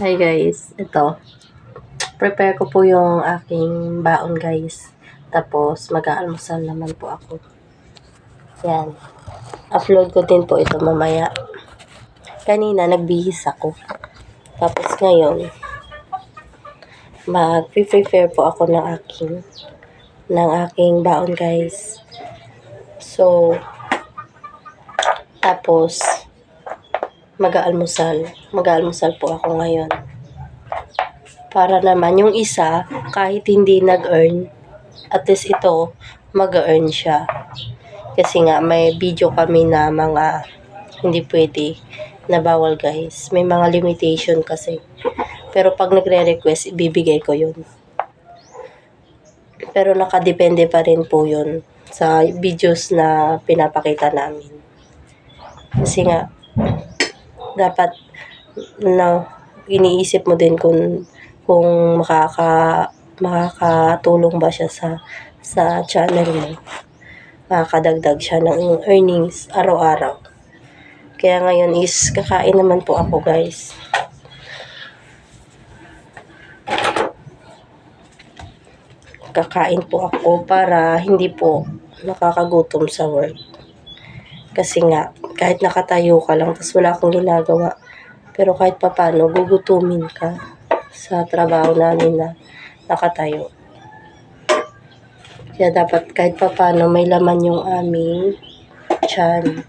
Hi guys, ito. Prepare ko po yung aking baon guys. Tapos mag-aalmusal naman po ako. Yan. Upload ko din po ito mamaya. Kanina nagbihis ako. Tapos ngayon, mag-prepare po ako ng aking baon guys. So, tapos mag-aalmusal po ako ngayon. Para naman yung isa, kahit hindi nag-earn, at least ito, mag-earn siya. Kasi nga, may video kami na mga hindi pwede, na bawal guys. May mga limitation kasi. Pero pag nagre-request, ibibigay ko yun. Pero nakadepende pa rin po yun sa videos na pinapakita namin. Kasi nga, dapat iniisip mo din kung makakatulong ba siya sa channel mo. Makakadagdag siya ng earnings araw-araw. Kaya ngayon is kakain naman po ako guys. Kakain po ako para hindi po nakakagutom sa work. Kasi nga, kahit nakatayo ka lang, tapos wala akong ginagawa, pero kahit papano, gugutumin ka sa trabaho namin na nakatayo. Kaya dapat kahit papano may laman yung aming tiyan.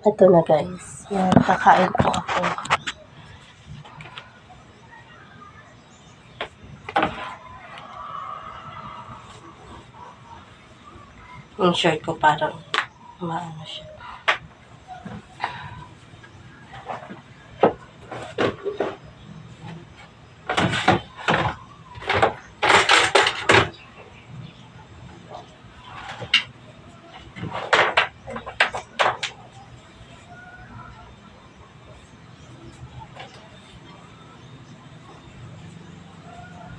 Ito na guys. Yan, kakain po ako. Yung shirt ko parang maano siya.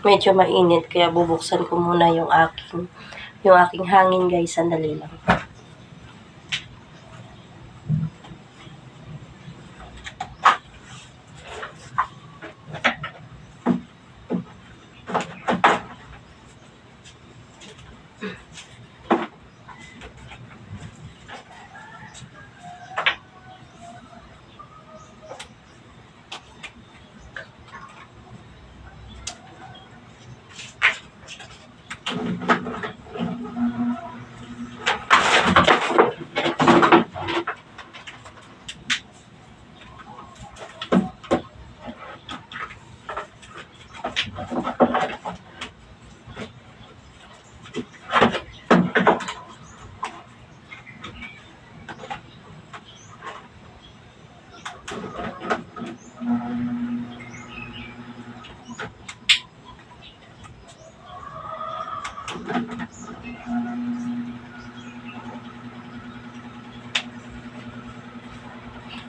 Medyo mainit kaya bubuksan ko muna yung aking hangin guys, sandali lang.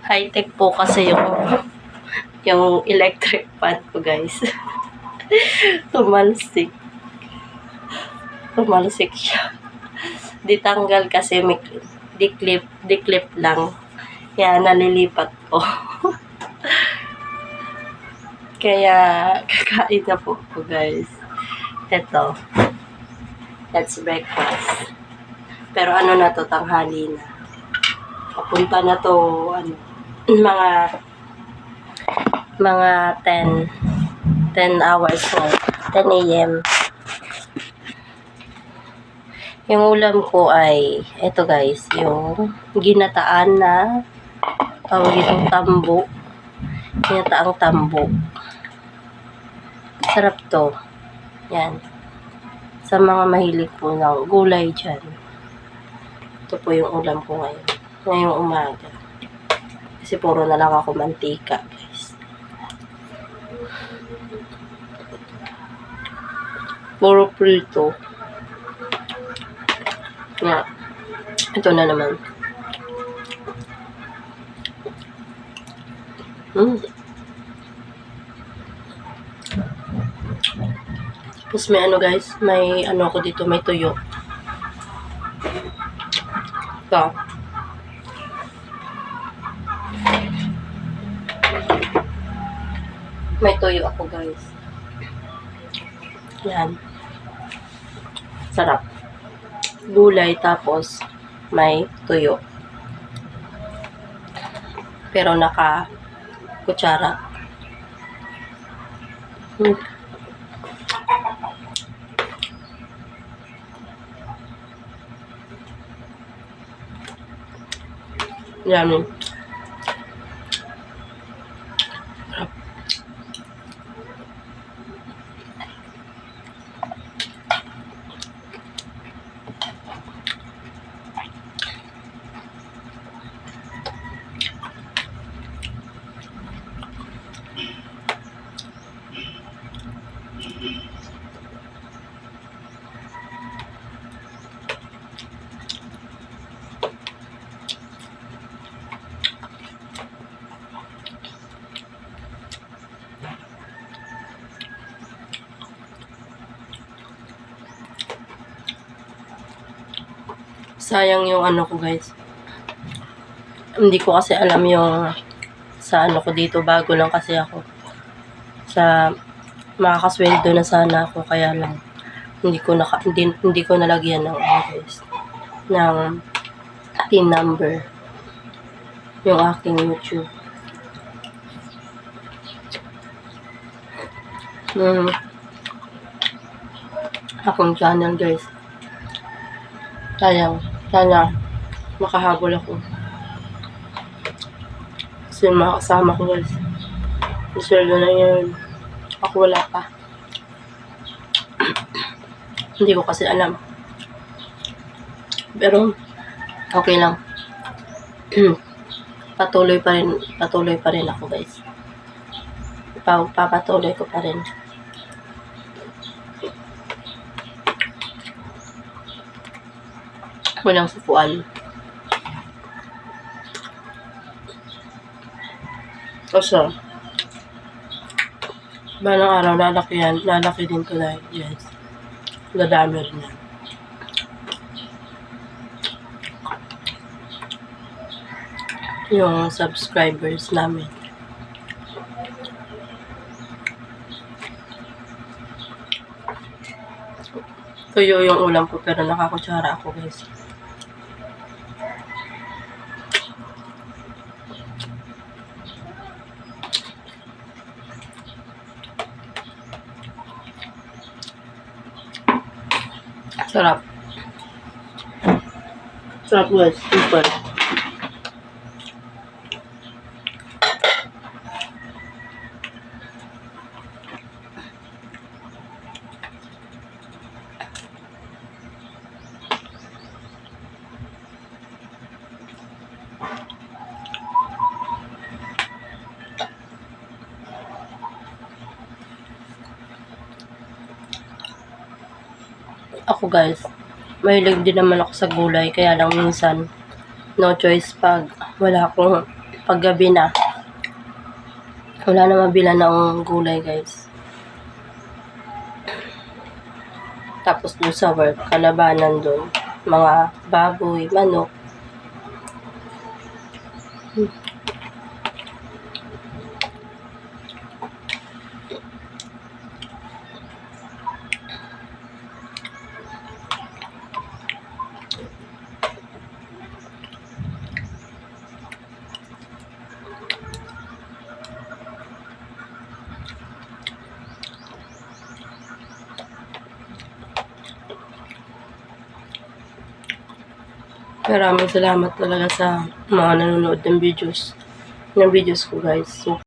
High-tech po kasi yung electric fan ko guys. Tumalsik siya. Ditanggal kasi di-clip lang. Kaya nalilipat ko. Kaya kakain na po ako guys. Ito. That's breakfast. Pero ano na to, tanghali na. Papunta na to, mga 10 hours na. 10 a.m. Yung ulam ko ay, ito guys, yung ginataan na tawag itong tambo. Ginataang tambo. Sarap to. Yan. Sa mga mahilig po ng gulay dyan. Ito po yung ulam ko ngayon. Ngayong umaga. Kasi puro na lang ako mantika, guys. Puro prito. Nga. Ito na naman. Tapos may guys, may ako dito, may tuyo. Ito. May tuyo ako, guys. Yan. Sarap. Gulay, tapos may tuyo. Pero naka-kutsara. Yummy. Sayang yung ano ko, guys. Hindi ko kasi alam yung sa ano ko dito. Bago lang kasi ako. Sa makakasweldo na sana ako, kaya lang hindi ko nalagyan ng guys, ng PIN number yung aking YouTube. Akong channel, guys. Sayang. Sana makahabol ako. Kasi yung mga kasama ko, guys, sweldo na yun. Ako wala pa. Hindi ko kasi alam. Pero okay lang. Patuloy pa rin ako, guys. Papatuloy ko pa rin. Walang supuan. Kasi balang araw lalaki din to na, guys. Dadami rin yan. Yung subscribers namin. Tuyo yung ulam ko, pero nakakutsara ako, guys. Sarap. Sarap, guys. Super. Ako, guys, mahilig din naman ako sa gulay, kaya lang minsan no choice pag paggabi na wala na mabila ng gulay, guys. Tapos dun sa work, kalabanan dun, mga baboy, manok. Maraming salamat talaga sa mga nanonood ng videos ko, guys. So,